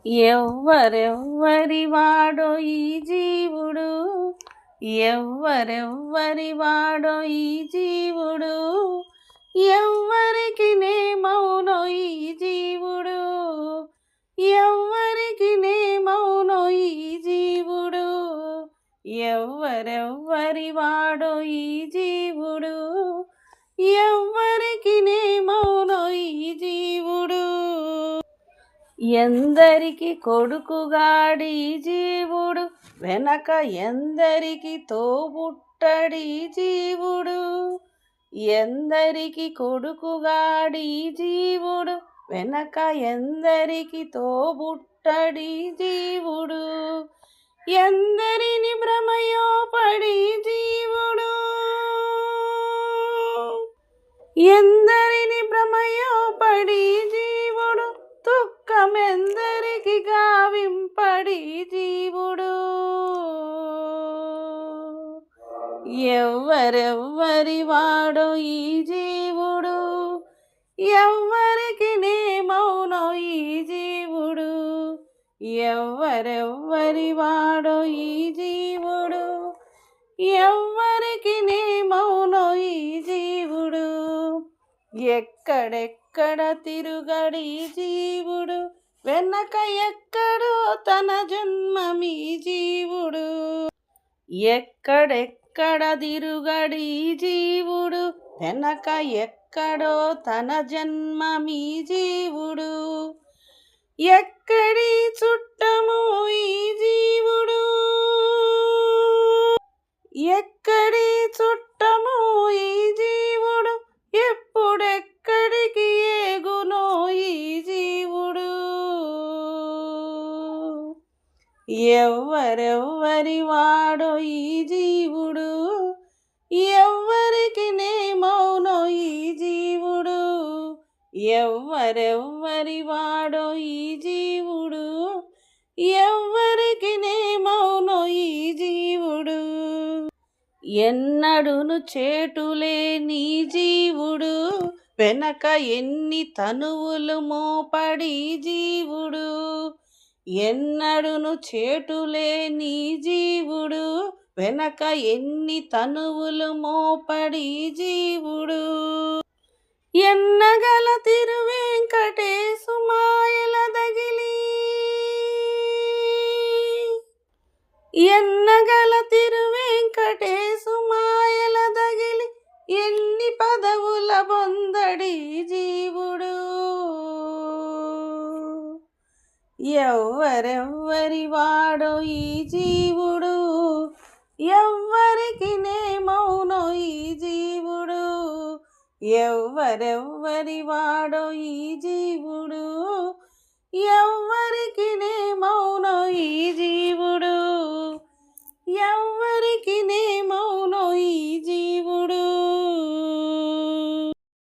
ఎవ్వరెవ్వరి వాడో ఈ జీవుడు, ఎవ్వరెవ్వరి వాడో ఈ జీవుడు, ఎవ్వరికి నేమౌనో ఈ జీవుడు, ఎవ్వరికి నేమౌనో ఈ జీవుడు, ఎవ్వరెవ్వరి వాడో ఈ జీవుడు, ఎవ్వరికి నేమౌనో ఈ జీవుడు. ఎందరికి కొడుకుగాడి జీవుడు, వెనక ఎందరికి తోబుట్టడి జీవుడు, ఎందరికి కొడుకుగాడి జీవుడు, వెనక ఎందరికి తోబుట్టడి జీవుడు, ఎందరిని భ్రమయోపడి జీవుడు, ఎందరిని భ్రమయోపడి జీవుడు, దుఃఖమెందరికి గావింపడి జీవుడు. ఎవ్వరెవ్వరి వాడో ఈ జీవుడు, ఎవ్వరికి నేమౌనో ఈ జీవుడు, ఎవ్వరెవ్వరి వాడో ఈ జీవుడు, ఎవ్వరికి నేమౌనో ఈ జీవుడు. ఎక్కడెక్కడ తిరుగడి జీవుడు, వెనక ఎక్కడో తన జన్మమీ జీవుడు, ఎక్కడెక్కడ తిరుగడి జీవుడు, వెనక ఎక్కడో తన జన్మమీ జీవుడు, ఎక్కడి చుట్టము ఈ జీవుడు, ఎక్కడి చుట్టము ఈ జీవుడు, ఎప్పుడెక్కడికి ఏగునో ఈ జీవుడు. ఎవ్వరెవ్వరి వాడో ఈ జీవుడు, ఎవ్వరికి నేమౌనో ఈ జీవుడు, ఎవ్వరెవ్వరి వాడో ఈ జీవుడు, ఎవ్వరికి నేమౌనో ఈ జీవుడు. ఎన్నడును చేటులేని జీవుడు, వెనక ఎన్ని తనువులు మోపడి జీవుడు, ఎన్నడును చేటులేని జీవుడు, వెనక ఎన్ని తనువులు మోపడి జీవుడు, ఎన్నగల తిరువెంకటేశు మాయల దగిలి, ఎన్నగల తిరువెంకటేశు మాయల దగిలి, ఎన్ని పదవుల పొందడి జీవుడు. ఎవ్వరెవ్వరి వాడో ఈ జీవుడు, ఎవ్వరికి నేమౌనో ఈ జీవుడు, ఎవ్వరెవ్వరి వాడో ఈ జీవుడు, ఎవ్వరికి నేమౌనో ఈ జీవుడు.